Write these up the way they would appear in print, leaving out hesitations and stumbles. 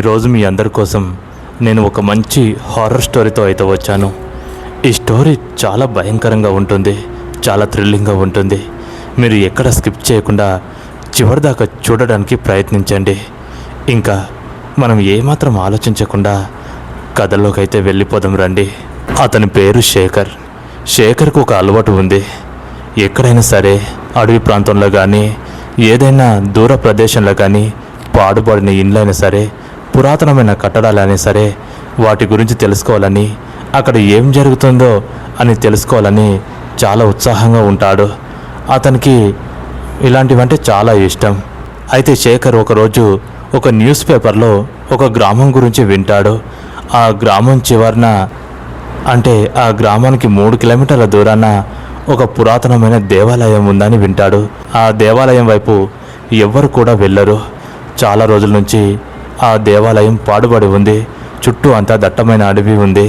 ఈరోజు మీ అందరి కోసం నేను ఒక మంచి హారర్ స్టోరీతో అయితే వచ్చాను. ఈ స్టోరీ చాలా భయంకరంగా ఉంటుంది, చాలా థ్రిల్లింగ్గా ఉంటుంది. మీరు ఎక్కడ స్కిప్ చేయకుండా చివరిదాకా చూడడానికి ప్రయత్నించండి. ఇంకా మనం ఏమాత్రం ఆలోచించకుండా కథలోకి అయితే వెళ్ళిపోదాం రండి. అతని పేరు శేఖర్. శేఖర్కు ఒక అలవాటు ఉంది. ఎక్కడైనా సరే అడవి ప్రాంతంలో కానీ ఏదైనా దూర ప్రదేశంలో కానీ పాడుపడిన ఇండ్లైనా సరే పురాతనమైన కట్టడాలైనా సరే వాటి గురించి తెలుసుకోవాలని, అక్కడ ఏం జరుగుతుందో అని తెలుసుకోవాలని చాలా ఉత్సాహంగా ఉంటాడు. అతనికి ఇలాంటివంటే చాలా ఇష్టం. అయితే శేఖర్ ఒకరోజు ఒక న్యూస్ పేపర్లో ఒక గ్రామం గురించి వింటాడు. ఆ గ్రామం చివరన, అంటే ఆ గ్రామానికి 3 కిలోమీటర్ల దూరాన ఒక పురాతనమైన దేవాలయం ఉందని వింటాడు. ఆ దేవాలయం వైపు ఎవ్వరు కూడా వెళ్ళరు. చాలా రోజుల నుంచి ఆ దేవాలయం పాడుబడి ఉంది. చుట్టూ అంతా దట్టమైన అడవి ఉంది.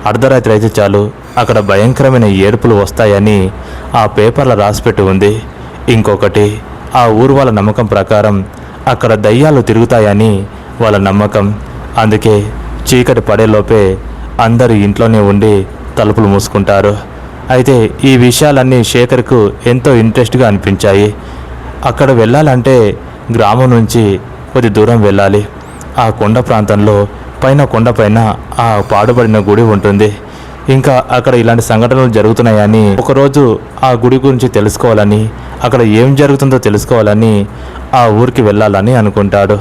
అర్ధరాత్రి అయితే చాలు అక్కడ భయంకరమైన ఏడుపులు వస్తాయని ఆ పేపర్లో రాసిపెట్టి ఉంది. ఇంకొకటి, ఆ ఊరు వాళ్ళ నమ్మకం ప్రకారం అక్కడ దయ్యాలు తిరుగుతాయని వాళ్ళ నమ్మకం. అందుకే చీకటి పడేలోపే అందరూ ఇంట్లోనే ఉండి తలుపులు మూసుకుంటారు. అయితే ఈ విషయాలన్నీ శేఖర్కు ఎంతో ఇంట్రెస్ట్గా అనిపించాయి. అక్కడ వెళ్ళాలంటే గ్రామం నుంచి కొద్ది దూరం వెళ్ళాలి. ఆ కొండ ప్రాంతంలో కొండపైన ఆ పాడుబడిన గుడి ఉంటుంది. ఇంకా అక్కడ ఇలాంటి సంఘటనలు జరుగుతున్నాయని, ఒకరోజు ఆ గుడి గురించి తెలుసుకోవాలని, అక్కడ ఏం జరుగుతుందో తెలుసుకోవాలని ఆ ఊరికి వెళ్ళాలని అనుకుంటాడు.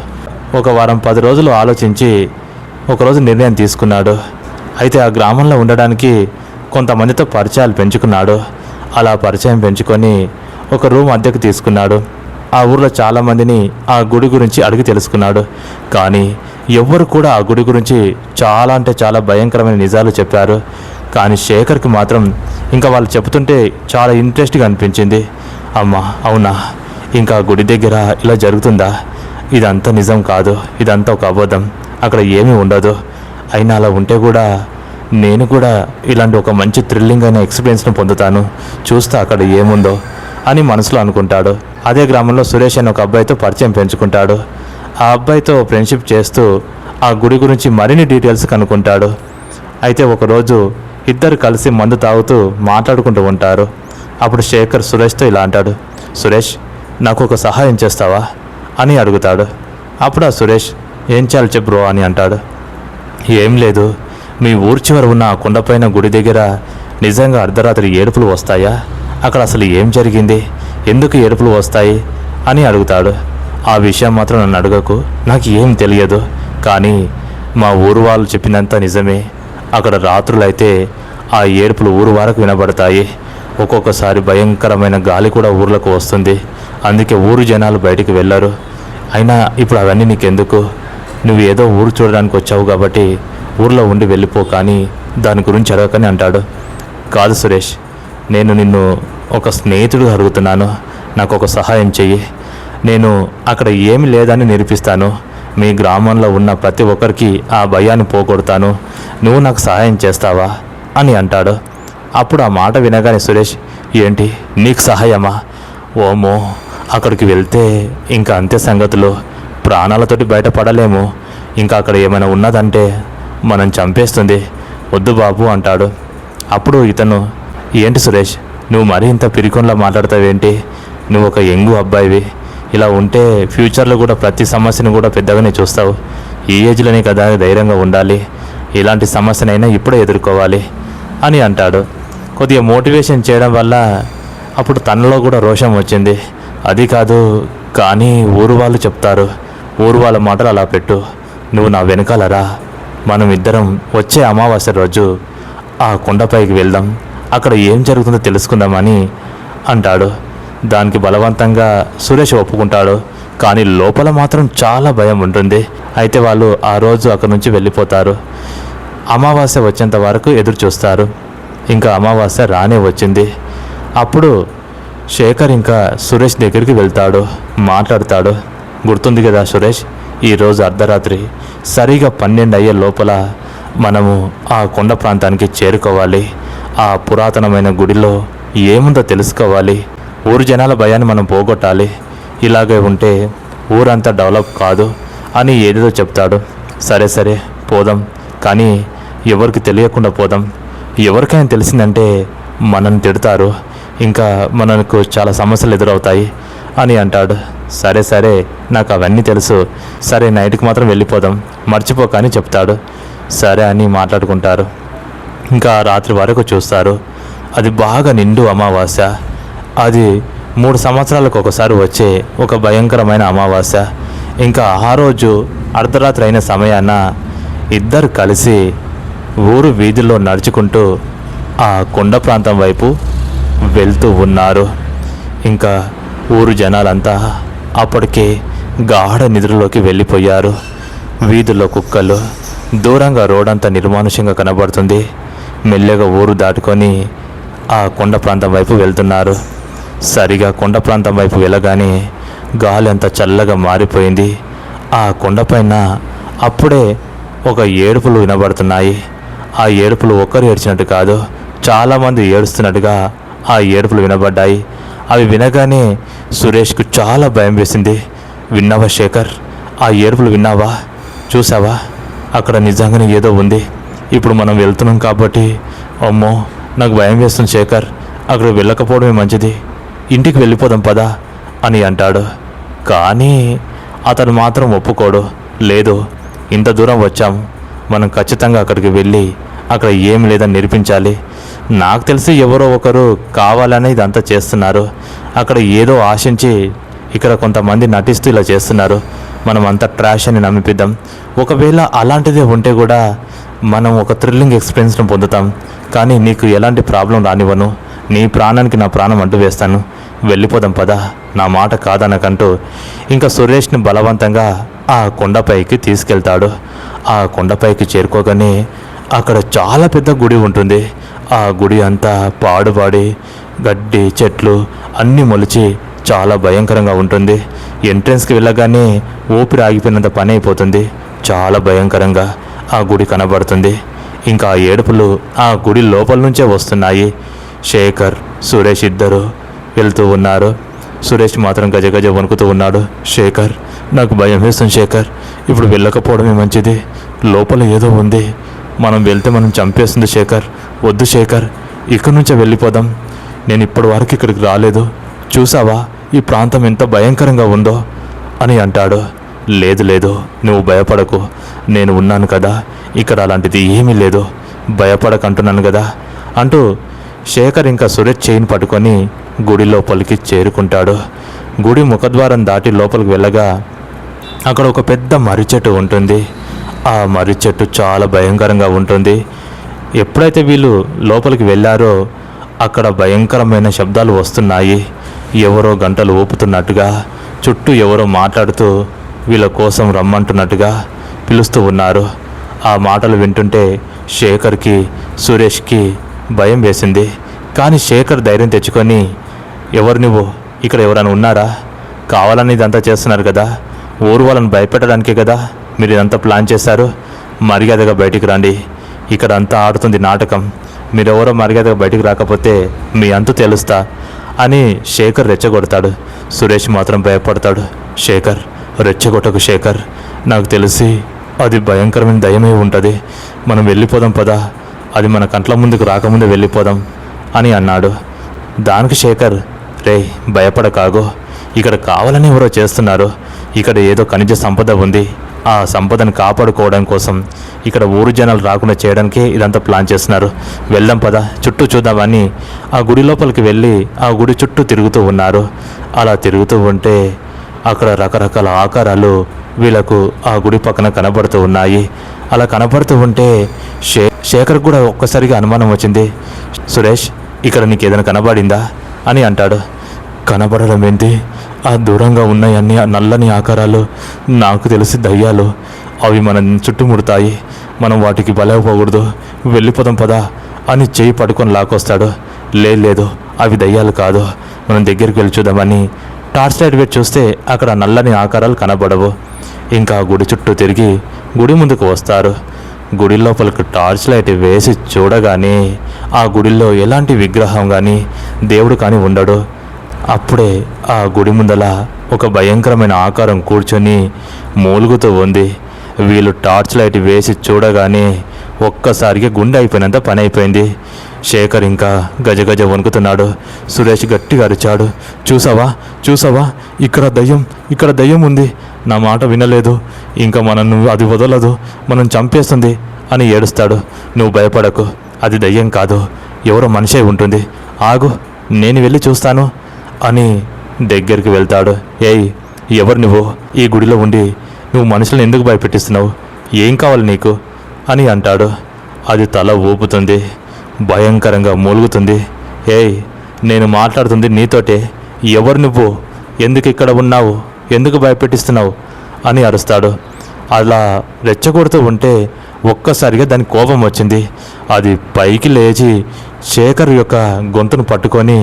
ఒక వారం 10 రోజులు ఆలోచించి ఒకరోజు నిర్ణయం తీసుకున్నాడు. అయితే ఆ గ్రామంలో ఉండడానికి కొంతమందితో పరిచయాలు పెంచుకున్నాడు. అలా పరిచయం పెంచుకొని ఒక రూమ్ అద్దెకు తీసుకున్నాడు. ఆ ఊర్లో చాలామందిని ఆ గుడి గురించి అడిగి తెలుసుకున్నాడు. కానీ ఎవ్వరు కూడా ఆ గుడి గురించి చాలా అంటే చాలా భయంకరమైన నిజాలు చెప్పారు. కానీ శేఖర్కి మాత్రం ఇంకా వాళ్ళు చెబుతుంటే చాలా ఇంట్రెస్ట్గా అనిపించింది. అమ్మా, అవునా, ఇంకా ఆ గుడి దగ్గర ఇలా జరుగుతుందా? ఇదంతా నిజం కాదు, ఇదంతా ఒక అబద్ధం, అక్కడ ఏమీ ఉండదు. అయినా అలా ఉంటే కూడా నేను కూడా ఇలాంటి ఒక మంచి థ్రిల్లింగ్ అయిన ఎక్స్పీరియన్స్ను పొందుతాను, చూస్తా అక్కడ ఏముందో అని మనసులో అనుకుంటాడు. అదే గ్రామంలో సురేష్ అనే ఒక అబ్బాయితో పరిచయం పెంచుకుంటాడు. ఆ అబ్బాయితో ఫ్రెండ్షిప్ చేస్తూ ఆ గుడి గురించి మరిన్ని డీటెయిల్స్ కనుక్కుంటాడు. అయితే ఒకరోజు ఇద్దరు కలిసి మందు తాగుతూ మాట్లాడుకుంటూ ఉంటారు. అప్పుడు శేఖర్ సురేష్తో ఇలా అంటాడు, సురేష్, నాకు ఒక సహాయం చేస్తావా అని అడుగుతాడు. అప్పుడు ఆ సురేష్, ఏం చేయాలి చెప్పు బ్రో అని అంటాడు. ఏం లేదు, మీ ఊరు చివర ఉన్న ఆ కొండపైన గుడి దగ్గర నిజంగా అర్ధరాత్రి ఏడుపులు వస్తాయా? అక్కడ అసలు ఏం జరిగింది, ఎందుకు ఏడుపులు వస్తాయి అని అడుగుతాడు. ఆ విషయం మాత్రం నన్ను అడగకు, నాకు ఏం తెలియదు. కానీ మా ఊరు వాళ్ళు చెప్పినంత నిజమే. అక్కడ రాత్రులైతే ఆ ఏడుపులు ఊరు వరకు వినబడతాయి. ఒక్కొక్కసారి భయంకరమైన గాలి కూడా ఊర్లకు వస్తుంది. అందుకే ఊరు జనాలు బయటికి వెళ్ళరు. అయినా ఇప్పుడు అవన్నీ నీకెందుకు? నువ్వు ఏదో ఊరు చూడడానికి వచ్చావు కాబట్టి ఊర్లో ఉండి వెళ్ళిపో, కానీ దాని గురించి అడగకని అంటాడు. కాదు సురేష్, నేను నిన్ను ఒక స్నేహితుడు అడుగుతున్నాను, నాకు ఒక సహాయం చెయ్యి. నేను అక్కడ ఏమి లేదని నిరూపిస్తాను. మీ గ్రామంలో ఉన్న ప్రతి ఒక్కరికి ఆ భయాన్ని పోగొడతాను. నువ్వు నాకు సహాయం చేస్తావా అని అంటాడు. అప్పుడు ఆ మాట వినగానే సురేష్, ఏంటి నీకు సహాయమా? ఓమో, అక్కడికి వెళ్తే ఇంకా అంతే సంగతులు, ప్రాణాలతోటి బయటపడలేము. ఇంకా అక్కడ ఏమైనా ఉన్నదంటే మనం చంపేస్తుంది, వద్దు బాబు అంటాడు. అప్పుడు ఇతను, ఏంటి సురేష్, నువ్వు మరీ ఇంత పిరికొంలా మాట్లాడతావేంటి? నువ్వు ఒక యంగు అబ్బాయివి, ఇలా ఉంటే ఫ్యూచర్లో కూడా ప్రతి సమస్యను కూడా పెద్దగానే చూస్తావు. ఈ ఏజ్లోనే కదా ధైర్యంగా ఉండాలి, ఇలాంటి సమస్యనైనా ఇప్పుడే ఎదుర్కోవాలి అని అంటాడు. కొద్దిగా మోటివేషన్ చేయడం వల్ల అప్పుడు తనలో కూడా రోషం వచ్చింది. అది కాదు, కానీ ఊరు వాళ్ళు చెప్తారు, ఊరు వాళ్ళ మాటలు అలా పెట్టు, నువ్వు నా వెనకాలరా, మనం ఇద్దరం వచ్చే అమావాస్య రోజు ఆ కొండపైకి వెళ్దాం, అక్కడ ఏం జరుగుతుందో తెలుసుకుందామని అంటాడు. దానికి బలవంతంగా సురేష్ ఒప్పుకుంటాడు. కానీ లోపల మాత్రం చాలా భయం ఉంటుంది. అయితే వాళ్ళు ఆ రోజు అక్కడి నుంచి వెళ్ళిపోతారు. అమావాస్య వచ్చేంత వరకు ఎదురు చూస్తారు. ఇంకా అమావాస్య రానే వచ్చింది. అప్పుడు శేఖర్ ఇంకా సురేష్ దగ్గరికి వెళ్తాడు, మాట్లాడతాడు. గుర్తుంది కదా సురేష్, ఈరోజు అర్ధరాత్రి సరిగా 12 అయ్యే లోపల మనము ఆ కొండ ప్రాంతానికి చేరుకోవాలి. ఆ పురాతనమైన గుడిలో ఏముందో తెలుసుకోవాలి. ఊరు జనాల భయాన్ని మనం పోగొట్టాలి. ఇలాగే ఉంటే ఊరంతా డెవలప్ కాదు, అని ఏదేదో చెప్తాడు. సరే సరే పోదాం, కానీ ఎవరికి తెలియకుండా పోదాం. ఎవరికైనా తెలిసిందంటే మనల్ని తిడతారు, ఇంకా మనకు చాలా సమస్యలు ఎదురవుతాయి అని అంటాడు. సరే సరే నాకు అవన్నీ తెలుసు, సరే నైట్కి మాత్రం వెళ్ళిపోదాం, మర్చిపోక అని చెప్తాడు. సరే అని మాట్లాడుకుంటారు. ఇంకా రాత్రి వరకు చూస్తారు. అది బాగా నిండు అమావాస్య. అది 3 సంవత్సరాలకు ఒకసారి వచ్చే ఒక భయంకరమైన అమావాస్య. ఇంకా ఆ రోజు అర్ధరాత్రి అయిన సమయాన ఇద్దరు కలిసి ఊరు వీధుల్లో నడుచుకుంటూ ఆ కొండ ప్రాంతం వైపు వెళ్తూ ఉన్నారు. ఇంకా ఊరు జనాలంతా అప్పటికే గాఢ నిద్రలోకి వెళ్ళిపోయారు. వీధుల్లో కుక్కలు, దూరంగా రోడంతా నిర్మానుష్యంగా కనబడుతుంది. మెల్లగా ఊరు దాటుకొని ఆ కొండ ప్రాంతం వైపు వెళ్తున్నారు. సరిగా కొండ ప్రాంతం వైపు వెళ్ళగానే గాలి అంతా చల్లగా మారిపోయింది. ఆ కొండపైన అప్పుడే ఒక ఏడుపులు వినబడుతున్నాయి. ఆ ఏడుపులు ఒక్కరు ఏడ్చినట్టు కాదు, చాలామంది ఏడుస్తున్నట్టుగా ఆ ఏడుపులు వినబడ్డాయి. అవి వినగానే సురేష్కు చాలా భయం వేసింది. విన్నావా శేఖర్? ఆ ఏడుపులు విన్నావా? చూసావా? అక్కడ నిజంగానే ఏదో ఉంది. ఇప్పుడు మనం వెళ్తున్నాం కాబట్టి అమ్మో నాకు భయం వేస్తుంది శేఖర్, అక్కడ వెళ్ళకపోవడమే మంచిది, ఇంటికి వెళ్ళిపోదాం పదా అని అంటాడు. కానీ అతను మాత్రం ఒప్పుకోడు. లేదు, ఇంత దూరం వచ్చాం, మనం ఖచ్చితంగా అక్కడికి వెళ్ళి అక్కడ ఏం లేదని నిరూపించాలి. నాకు తెలిసి ఎవరో ఒకరు కావాలని ఇదంతా చేస్తున్నారు. అక్కడ ఏదో ఆశించి ఇక్కడ కొంతమంది నటిస్తూ ఇలా చేస్తున్నారు. మనం అంతా ట్రాష్ అని నమ్మిపిద్దాం. ఒకవేళ అలాంటిదే ఉంటే కూడా మనం ఒక థ్రిల్లింగ్ ఎక్స్పీరియన్స్ను పొందుతాం. కానీ నీకు ఎలాంటి ప్రాబ్లం రానివ్వను, నీ ప్రాణానికి నా ప్రాణం అంటూ వేస్తాను, వెళ్ళిపోదాం పదా, నా మాట కాదనకంటూ ఇంకా సురేష్ని బలవంతంగా ఆ కొండపైకి తీసుకెళ్తాడు. ఆ కొండపైకి చేరుకోగానే అక్కడ చాలా పెద్ద గుడి ఉంటుంది. ఆ గుడి అంతా పాడుపాడి గడ్డి చెట్లు అన్నీ మొలిచి చాలా భయంకరంగా ఉంటుంది. ఎంట్రన్స్కి వెళ్ళగానే ఊపిరి ఆగిపోయినంత పని అయిపోతుంది. చాలా భయంకరంగా ఆ గుడి కనబడుతుంది. ఇంకా ఆ ఏడుపులు ఆ గుడి లోపల నుంచే వస్తున్నాయి. శేఖర్, సురేష్ ఇద్దరు వెళ్తూ ఉన్నారు. సురేష్ మాత్రం గజగజ వణుకుతూ ఉన్నాడు. శేఖర్, నాకు భయం వేస్తుంది శేఖర్, ఇప్పుడు వెళ్ళకపోవడమే మంచిది, లోపల ఏదో ఉంది, మనం వెళ్తే మనం చంపేస్తుంది శేఖర్, వద్దు శేఖర్, ఇక్కడి నుంచే వెళ్ళిపోదాం, నేను ఇప్పటి వరకు ఇక్కడికి రాలేదు, చూసావా ఈ ప్రాంతం ఎంత భయంకరంగా ఉందో అని అంటాడు. లేదు లేదు, నువ్వు భయపడకు, నేను ఉన్నాను కదా, ఇక్కడ అలాంటిది ఏమీ లేదు, భయపడకంటున్నాను కదా అంటూ శేఖర్ ఇంకా సురేష్ చైన్ పట్టుకొని గుడి లోపలికి చేరుకుంటాడు. గుడి ముఖద్వారం దాటి లోపలికి వెళ్ళగా అక్కడ ఒక పెద్ద మర్రి చెట్టు ఉంటుంది. ఆ మర్రి చెట్టు చాలా భయంకరంగా ఉంటుంది. ఎప్పుడైతే వీళ్ళు లోపలికి వెళ్ళారో అక్కడ భయంకరమైన శబ్దాలు వస్తున్నాయి. ఎవరో గంటలు ఊపుతున్నట్టుగా, చుట్టూ ఎవరో మాట్లాడుతూ వీళ్ళ కోసం రమ్మంటున్నట్టుగా పిలుస్తూ ఉన్నారు. ఆ మాటలు వింటుంటే శేఖర్కి, సురేష్కి భయం వేసింది. కానీ శేఖర్ ధైర్యం తెచ్చుకొని, ఎవరు నువ్వు, ఇక్కడ ఎవరైనా ఉన్నారా, కావాలని ఇదంతా చేస్తున్నారు కదా, ఊరు వాళ్ళని భయపెట్టడానికే కదా మీరు ఇదంతా ప్లాన్ చేశారు, మర్యాదగా బయటికి రండి, ఇక్కడ అంతా ఆడుతుంది నాటకం, మీరెవరో మర్యాదగా బయటికి రాకపోతే మీ అంతు తెలుస్తా అని శేఖర్ రెచ్చగొడతాడు. సురేష్ మాత్రం భయపడతాడు. శేఖర్, రెచ్చగొట్టకు శేఖర్, నాకు తెలిసి అది భయంకరమైన దయ్యమే ఉంటుంది, మనం వెళ్ళిపోదాం పదా, అది మన కంట్ల ముందుకు రాకముందే వెళ్ళిపోదాం అని అన్నాడు. దానికి శేఖర్, రే భయపడకాగో, ఇక్కడ కావాలని ఎవరో చేస్తున్నారు, ఇక్కడ ఏదో ఖనిజ సంపద ఉంది, ఆ సంపదను కాపాడుకోవడం కోసం ఇక్కడ ఊరు జనాలు రాకుండా చేయడానికే ఇదంతా ప్లాన్ చేస్తున్నారు, వెళ్దాం పదా, చుట్టూ చూద్దామని ఆ గుడి లోపలికి వెళ్ళి ఆ గుడి చుట్టూ తిరుగుతూ ఉన్నారు. అలా తిరుగుతూ ఉంటే అక్కడ రకరకాల ఆకారాలు వీళ్ళకు ఆ గుడి పక్కన కనబడుతూ ఉన్నాయి. అలా కనబడుతూ ఉంటే శేఖర్ కూడా ఒక్కసారిగా అనుమానం వచ్చింది. సురేష్, ఇక్కడ నీకు ఏదైనా కనబడిందా అని అంటాడు. కనబడడం ఏంటి, ఆ దూరంగా ఉన్నాయన్నీ ఆ నల్లని ఆకారాలు నాకు తెలిసి దయ్యాలు, అవి మనం చుట్టుముడతాయి, మనం వాటికి బలైపోకూడదు, వెళ్ళిపోదాం పదా అని చేయి పట్టుకొని లాక్కొస్తాడు. లేదు, అవి దయ్యాలు కాదు, మనం దగ్గరికి వెళ్ళి చూద్దామని టార్చ్ లైట్ పెట్టి చూస్తే అక్కడ నల్లని ఆకారాలు కనబడవు. ఇంకా గుడి చుట్టూ తిరిగి గుడి ముందుకు వస్తారు. గుడి లోపలికి టార్చ్ లైట్ వేసి చూడగానే ఆ గుడిలో ఎలాంటి విగ్రహం కానీ దేవుడు కానీ ఉండడు. అప్పుడే ఆ గుడి ముందల ఒక భయంకరమైన ఆకారం కూర్చొని మూలుగుతూ ఉంది. వీళ్ళు టార్చ్ లైట్ వేసి చూడగానే ఒక్కసారిగా గుండె అయిపోయినంత పని అయిపోయింది. శేఖర్ ఇంకా గజగజ వణుకుతున్నాడు. సురేష్ గట్టిగా అరిచాడు, చూసావా చూసావా, ఇక్కడ దయ్యం ఉంది, నా మాట వినలేదు, ఇంకా మనను అది వదలదు, మనం చంపేస్తుంది అని ఏడుస్తాడు. నువ్వు భయపడకు, అది దయ్యం కాదు, ఎవరో మనిషే ఉంటుంది, ఆగు నేను వెళ్ళి చూస్తాను అని దగ్గరికి వెళ్తాడు. ఏయ్, ఎవరు నువ్వు? ఈ గుడిలో ఉండి నువ్వు మనుషులను ఎందుకు భయపెట్టిస్తున్నావు? ఏం కావాలి నీకు అని అంటాడు. అది తల ఊపుతుంది, భయంకరంగా మూలుగుతుంది. ఏయ్, నేను మాట్లాడుతుంది నీతోటే, ఎవరు నువ్వు? ఎందుకు ఇక్కడ ఉన్నావు? ఎందుకు భయపెట్టిస్తున్నావు అని అరుస్తాడు. అలా రెచ్చగొడుతూ ఉంటే ఒక్కసారిగా దాని కోపం వచ్చింది. అది పైకి లేచి శేఖర్ యొక్క గొంతును పట్టుకొని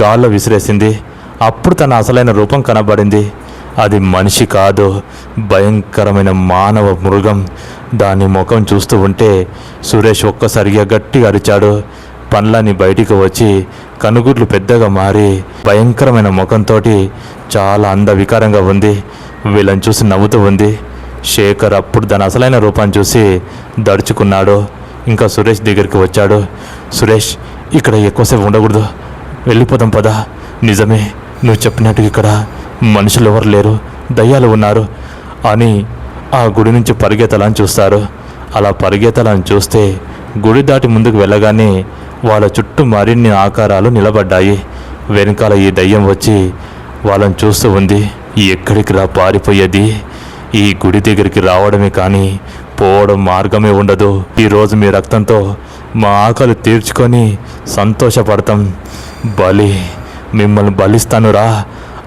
గాల్లో విసిరేసింది. అప్పుడు తన అసలైన రూపం కనబడింది. అది మనిషి కాదు, భయంకరమైన మానవ మృగం. దాని ముఖం చూస్తూ ఉంటే సురేష్ ఒక్కసారిగా గట్టిగా అరిచాడు. పండ్లన్నీ బయటికి వచ్చి కనుగుడ్లు పెద్దగా మారి భయంకరమైన ముఖంతో చాలా అందవికారంగా ఉంది. వీళ్ళని చూసి నవ్వుతూ ఉంది. శేఖర్ అప్పుడు దాని అసలైన రూపాన్ని చూసి దడుచుకున్నాడు. ఇంకా సురేష్ దగ్గరికి వచ్చాడు. సురేష్, ఇక్కడ ఎక్కువసేపు ఉండకూడదు, వెళ్ళిపోదాం పదా. నిజమే, నువ్వు చెప్పినట్టు ఇక్కడ మనుషులు ఎవరు లేరు, దయ్యాలు ఉన్నారు అని ఆ గుడి నుంచి పరిగెత్తాలని చూస్తారు. అలా పరిగెత్తాలని చూస్తే గుడి దాటి ముందుకు వెళ్ళగానే వాళ్ళ చుట్టూ మరిన్ని ఆకారాలు నిలబడ్డాయి. వెనకాల ఈ దయ్యం వచ్చి వాళ్ళని చూస్తూ ఉంది. ఎక్కడికి రా పారిపోయేది? ఈ గుడి దగ్గరికి రావడమే కానీ పోవడం మార్గమే ఉండదు. ఈరోజు మీ రక్తంతో మా ఆకలి తీర్చుకొని సంతోషపడతాం. మిమ్మల్ని బలిస్తానురా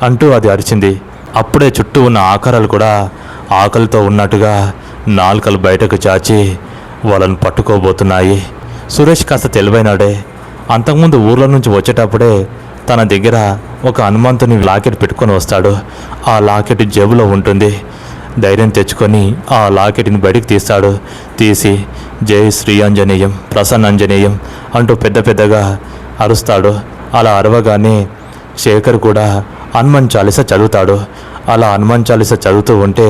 అంటూ అది అరిచింది. అప్పుడే చుట్టూ ఉన్న ఆకారాలు కూడా ఆకలితో ఉన్నట్టుగా నాలుకలు బయటకు చాచి వాళ్ళని పట్టుకోబోతున్నాయి. సురేష్ కాస్త తెలివైనాడే. అంతకుముందు ఊర్లో నుంచి వచ్చేటప్పుడే తన దగ్గర ఒక హనుమంతుని లాకెట్ పెట్టుకొని వస్తాడు. ఆ లాకెట్ జేబులో ఉంటుంది. ధైర్యం తెచ్చుకొని ఆ లాకెట్ని బయటికి తీస్తాడు. తీసి జై శ్రీ ఆంజనేయం ప్రసన్నాంజనేయం అంటూ పెద్ద పెద్దగా అరుస్తాడు. అలా అరవగానే శేఖర్ కూడా హనుమాన్ చాలీసా చదువుతాడు. అలా హనుమాన్ చాలీసా చదువుతూ ఉంటే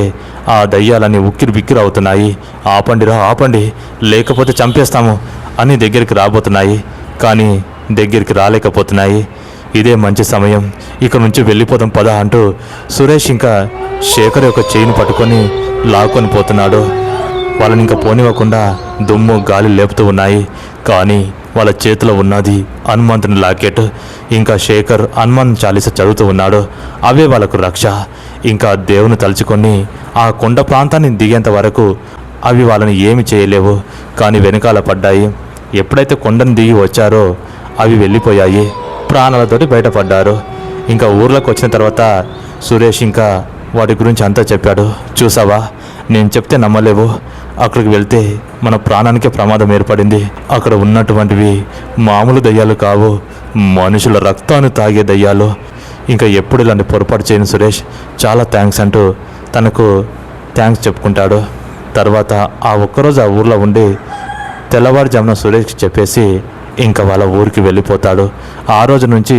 ఆ దయ్యాలన్నీ ఉక్కిరి బిక్కిరి అవుతున్నాయి. ఆపండి, లేకపోతే చంపేస్తాము అని దగ్గరికి రాబోతున్నాయి. కానీ దగ్గరికి రాలేకపోతున్నాయి. ఇదే మంచి సమయం, ఇక నుంచి వెళ్ళిపోదాం పదా అంటూ సురేష్ ఇంకా శేఖర్ యొక్క చేయిని పట్టుకొని లాక్కొని పోతున్నాడు. వాళ్ళని ఇంకా పోనివ్వకుండా దుమ్ము గాలి లేపుతూ ఉన్నాయి. కానీ వాళ్ళ చేతిలో ఉన్నది హనుమంతుని లాకెట్. ఇంకా శేఖర్ హనుమాన్ చాలీసా చదువుతూ ఉన్నాడు. అవే వాళ్ళకు రక్ష. ఇంకా దేవుని తలుచుకొని ఆ కొండ ప్రాంతాన్ని దిగేంత వరకు అవి వాళ్ళని ఏమి చేయలేవు. కానీ వెనకాల పడ్డాయి. ఎప్పుడైతే కొండను దిగి వచ్చారో అవి వెళ్ళిపోయాయి. ప్రాణాలతోటి బయటపడ్డారు. ఇంకా ఊర్లోకి వచ్చిన తర్వాత సురేష్ ఇంకా వాటి గురించి అంతా చెప్పాడు. చూసావా, నేను చెప్తే నమ్మలేవు, అక్కడికి వెళ్తే మన ప్రాణానికే ప్రమాదం ఏర్పడింది. అక్కడ ఉన్నటువంటివి మామూలు దయ్యాలు కావు, మనుషుల రక్తాన్ని తాగే దయ్యాలు. ఇంకా ఎప్పుడు ఇలాంటి పొరపాటు చేయను సురేష్, చాలా థ్యాంక్స్ అంటూ తనకు థ్యాంక్స్ చెప్పుకుంటాడు. తర్వాత ఆ ఒక్కరోజు ఆ ఊర్లో ఉండి తెల్లవారుజామున సురేష్కి చెప్పేసి ఇంకా వాళ్ళ ఊరికి వెళ్ళిపోతాడు. ఆ రోజు నుంచి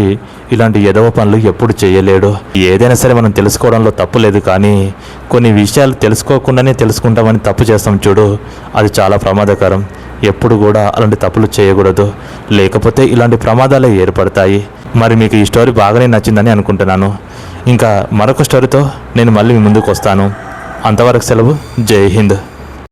ఇలాంటి ఎదవ పనులు ఎప్పుడు చేయలేడు. ఏదైనా సరే మనం తెలుసుకోవడంలో తప్పు లేదు, కానీ కొన్ని విషయాలు తెలుసుకోకుండానే తెలుసుకుంటామని తప్పు చేస్తాం చూడు, అది చాలా ప్రమాదకరం. ఎప్పుడు కూడా అలాంటి తప్పులు చేయకూడదు, లేకపోతే ఇలాంటి ప్రమాదాలే ఏర్పడతాయి. మరి మీకు ఈ స్టోరీ బాగానే నచ్చిందని అనుకుంటున్నాను. ఇంకా మరొక స్టోరీతో నేను మళ్ళీ మీ ముందుకు వస్తాను. అంతవరకు సెలవు. జై హింద్.